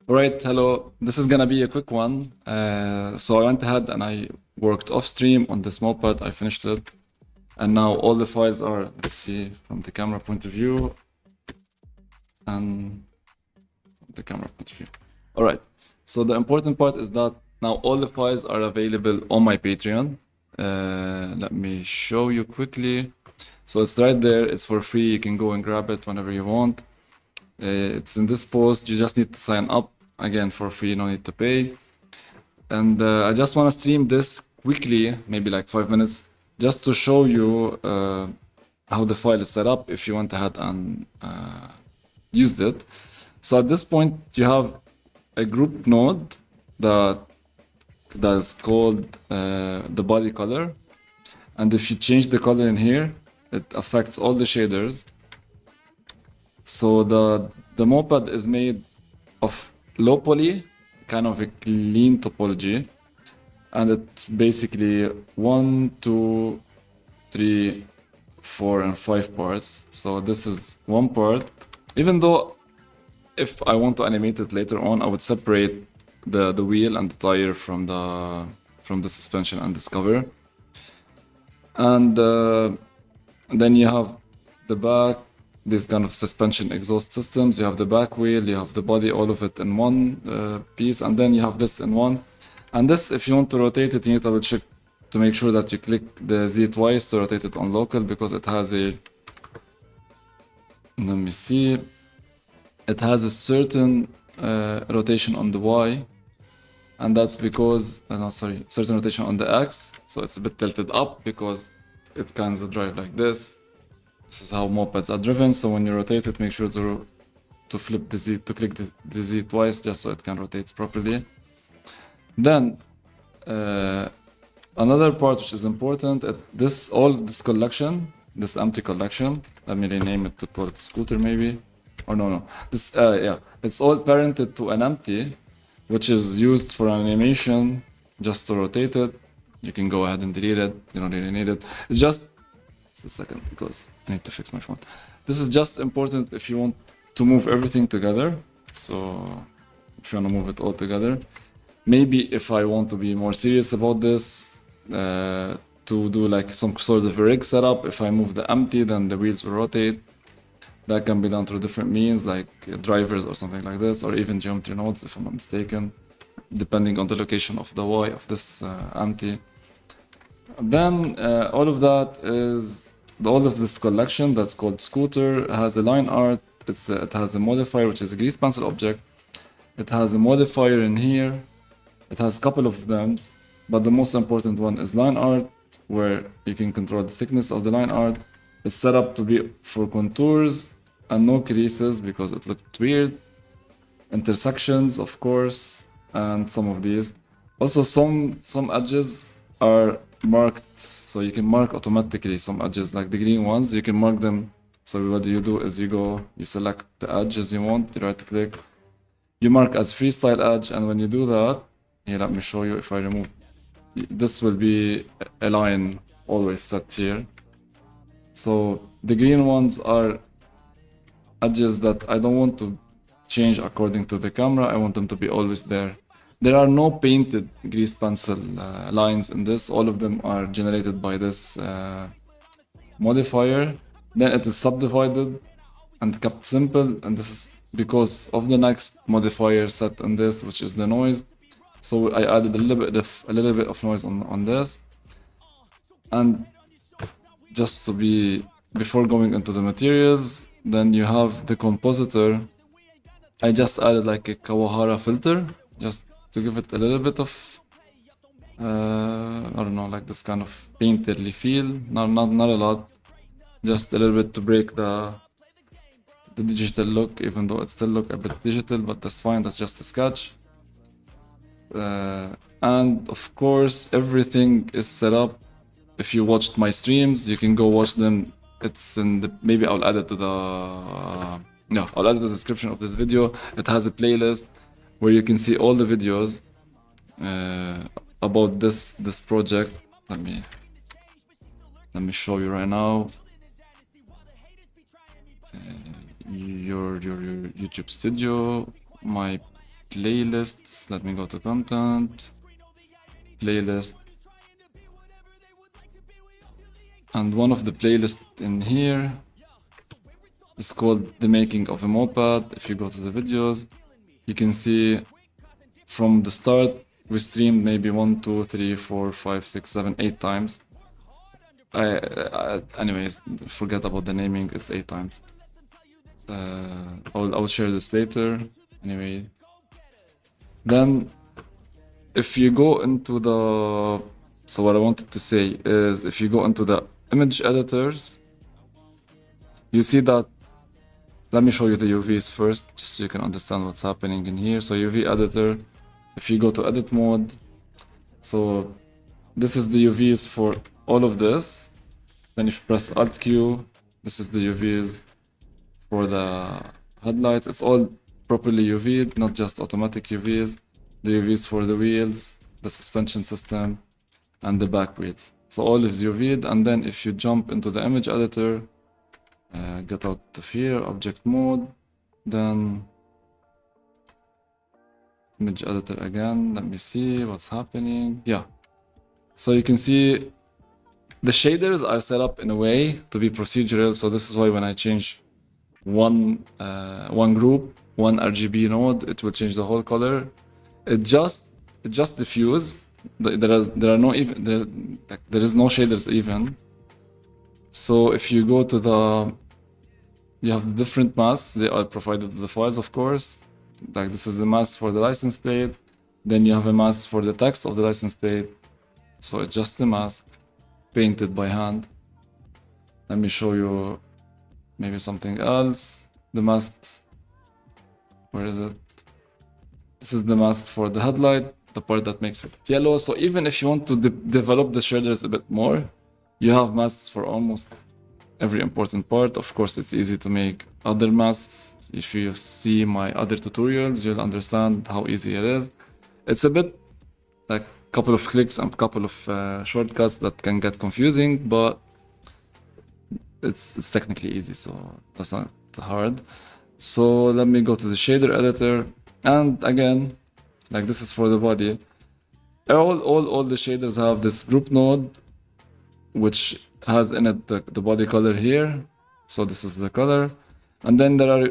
Alright, hello. This is gonna be a quick one. So I went ahead and I worked off stream on this moped. I finished it, and now all the files are, let's see, from the camera point of view, and the camera point of view. Alright, so the important part is that now all the files are available on my Patreon. Let me show you quickly. So it's right there, it's for free, you can go and grab it whenever you want. It's in this post, you just need to sign up, again for free, no need to pay. And I just want to stream this quickly, maybe like 5 minutes, just to show you how the file is set up if you went ahead and used it. So at this point, you have a group node that is called the body color. And if you change the color in here, it affects all the shaders. So the moped is made of low poly, kind of a clean topology, and it's basically 1, 2, 3, 4, and 5 parts. So this is one part. Even though if I want to animate it later on, I would separate the wheel and the tire from the suspension and this cover. And then you have the back, this kind of suspension exhaust systems. You have the back wheel, you have the body, all of it in one piece, and then you have this in one. And this, if you want to rotate it, you need to double check to make sure that you click the Z twice to rotate it on local, because it has a, let me see, it has a certain rotation on the Y, and that's because, no, sorry, certain rotation on the X, so it's a bit tilted up because it kind of drive like this. This is how mopeds are driven, so when you rotate it, make sure to flip the Z, to click the Z twice, just so it can rotate properly. Then, another part which is important, this collection, this empty collection, let me rename it to call it scooter maybe, or no, this, yeah, it's all parented to an empty, which is used for animation, just to rotate it. You can go ahead and delete it, you don't really need it. It's just a second, because I need to fix my phone. This is just important if you want to move everything together. So if you want to move it all together, maybe if I want to be more serious about this, to do like some sort of a rig setup, if I move the empty, then the wheels will rotate. That can be done through different means, like drivers or something like this, or even geometry nodes, if I'm not mistaken, depending on the location of the Y of this empty. Then all of that is, all of this collection that's called scooter has a line art. It has a modifier, which is a grease pencil object. It has a modifier in here. It has a couple of them, but the most important one is line art, where you can control the thickness of the line art. It's set up to be for contours and no creases because it looked weird. Intersections, of course, and some of these. Also, some edges are marked, so you can mark automatically some edges, like the green ones, you can mark them. So what you do is you select the edges you want, you right click, you mark as freestyle edge, and when you do that, here, let me show you. If I remove, this will be a line always set here. So the green ones are edges that I don't want to change according to the camera, I want them to be always there. There are no painted grease pencil lines in this, all of them are generated by this modifier. Then it is subdivided and kept simple, and this is because of the next modifier set in this, which is the noise. So I added a little bit of noise on this. And just to be, before going into the materials, then you have the compositor. I just added like a Kawahara filter, just to give it a little bit of, I don't know, like this kind of painterly feel. Not a lot, just a little bit to break the digital look, even though it still look a bit digital, but that's fine, that's just a sketch. And of course, everything is set up. If you watched my streams, you can go watch them. It's in the, maybe I'll add it to the, no, I'll add it to the description of this video. It has a playlist where you can see all the videos about this project. Let me show you right now. Your YouTube studio, my playlists. Let me go to content, playlist. And one of the playlists in here is called The Making of a Moped. If you go to the videos, you can see from the start, we streamed maybe 1, 2, 3, 4, 5, 6, 7, 8 times. Anyways, forget about the naming, it's 8 times. I'll share this later. Anyway, then if you go into the, so what I wanted to say is if you go into the image editors, you see that, let me show you the UVs first, just so you can understand what's happening in here. So UV editor, if you go to edit mode, so this is the UVs for all of this. Then if you press Alt Q, this is the UVs for the headlight. It's all properly UV'd, not just automatic UVs. The UVs for the wheels, the suspension system, and the back wheels. So all is UV'd, and then if you jump into the image editor, get out of here, object mode, then image editor again. Let me see what's happening. Yeah, so you can see the shaders are set up in a way to be procedural. So this is why when I change one group, one RGB node, it will change the whole color. It just diffuse. There is no shaders even. So if you go to the, you have the different masks. They are provided to the files, of course. Like this is the mask for the license plate. Then you have a mask for the text of the license plate. So it's just a mask painted by hand. Let me show you maybe something else. The masks, where is it? This is the mask for the headlight, the part that makes it yellow. So even if you want to develop the shaders a bit more, you have masks for almost every important part. Of course, it's easy to make other masks. If you see my other tutorials, you'll understand how easy it is. It's a bit like a couple of clicks and a couple of shortcuts that can get confusing, but it's technically easy, so that's not hard. So let me go to the shader editor, and again, like this is for the body. All the shaders have this group node, which has in it the body color here. So this is the color, and then there are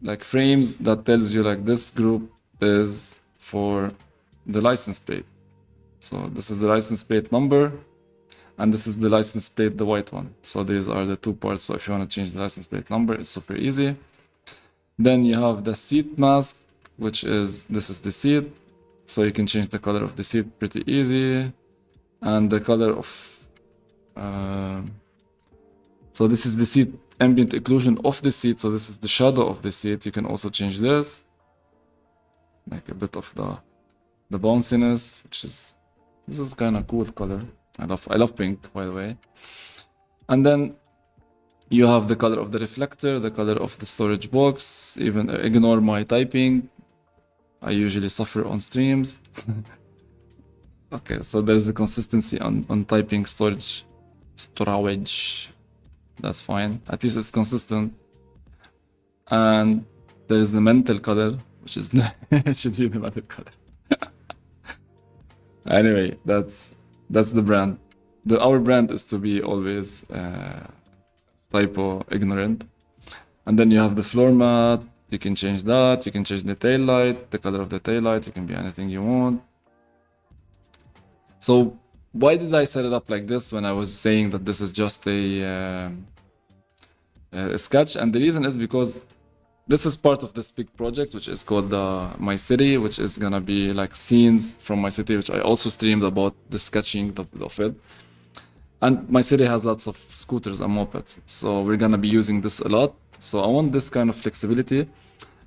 like frames that tells you like this group is for the license plate. So this is the license plate number, and this is the license plate, the white one. So these are the two parts. So if you want to change the license plate number, it's super easy. Then you have the seat mask, which is, this is the seat. So you can change the color of the seat pretty easy. And the color of, so this is the seat ambient occlusion of the seat. So this is the shadow of the seat. You can also change this, like a bit of the bounciness, which is, this is kind of cool color. I love pink, by the way. And then you have the color of the reflector, the color of the storage box. Even ignore my typing. I usually suffer on streams. Okay, so there's a consistency on typing storage. That's fine. At least it's consistent. And there's the mental color, which is it should be the mental color. Anyway, that's the brand. Our brand is to be always typo ignorant. And then you have the floor mat. You can change that. You can change the tail light, the color of the tail light. You can be anything you want. So why did I set it up like this when I was saying that this is just a sketch? And the reason is because this is part of this big project, which is called My City, which is gonna be like scenes from my city, which I also streamed about the sketching of it. And my city has lots of scooters and mopeds, so we're gonna be using this a lot. So I want this kind of flexibility.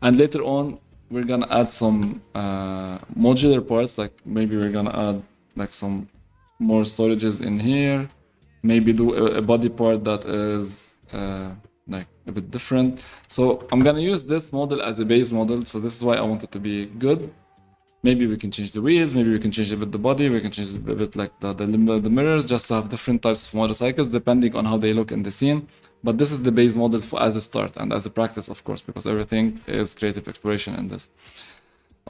And later on, we're gonna add some modular parts, like maybe we're gonna add like some more storages in here. Maybe do a body part that is like a bit different. So I'm gonna use this model as a base model. So this is why I want it to be good. Maybe we can change the wheels, maybe we can change a bit the body, we can change a bit like the mirrors, just to have different types of motorcycles depending on how they look in the scene. But this is the base model as a start and as a practice, of course, because everything is creative exploration in this.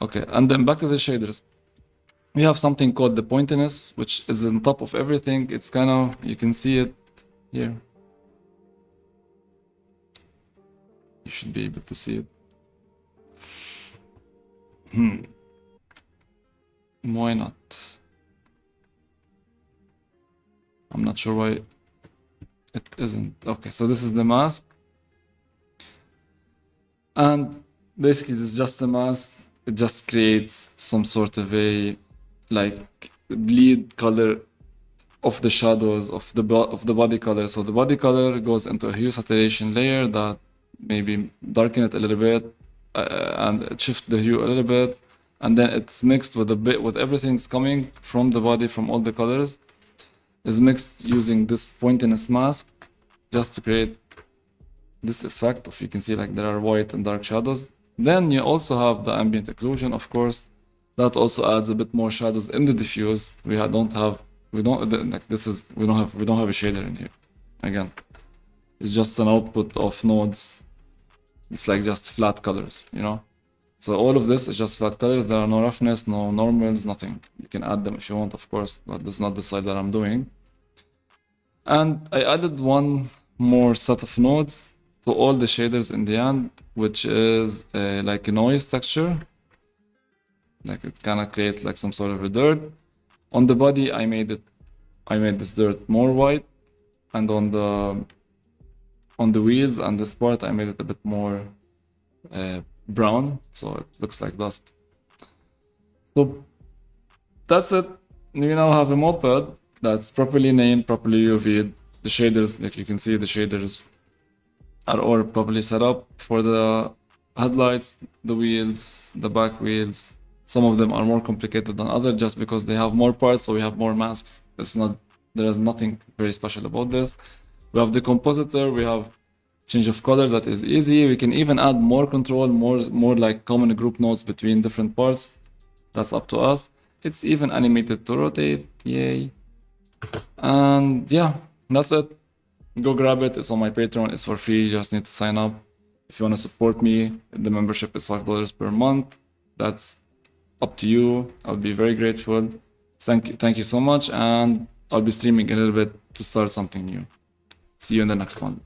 Okay, and then back to the shaders. We have something called the pointiness, which is on top of everything. It's kind of, you can see it here. You should be able to see it. Why not? I'm not sure why it isn't. Okay, so this is the mask. And basically this is just a mask. It just creates some sort of a like bleed color of the shadows of the body color. So the body color goes into a hue saturation layer that maybe darken it a little bit and shift the hue a little bit, and then it's mixed with a bit with everything's coming from the body from all the colors is mixed using this pointiness mask just to create this effect of, you can see like there are white and dark shadows. Then you also have the ambient occlusion, of course, that also adds a bit more shadows in the diffuse. We don't have a shader in here. Again, it's just an output of nodes. It's like just flat colors, you know. So all of this is just flat colors. There are no roughness, no normals, nothing. You can add them if you want, of course, but that's not the slide that I'm doing. And I added one more set of nodes to all the shaders in the end, which is like a noise texture. Like it kind of creates like some sort of a dirt. On the body, I made this dirt more white, and on the wheels and this part, I made it a bit more brown, so it looks like dust. So that's it. We now have a moped that's properly named, properly UV'd. The shaders, like you can see, the shaders are all properly set up for the headlights, the wheels, the back wheels. Some of them are more complicated than others just because they have more parts, so we have more masks. There is nothing very special about this. We have the compositor, we have change of color that is easy. We can even add more control, more like common group nodes between different parts. That's up to us. It's even animated to rotate, yay. And yeah, that's it. Go grab it, it's on my Patreon, it's for free, you just need to sign up. If you want to support me, the membership is $5 per month. That's up to you. I'll be very grateful. Thank you so much, and I'll be streaming a little bit to start something new. See you in the next one.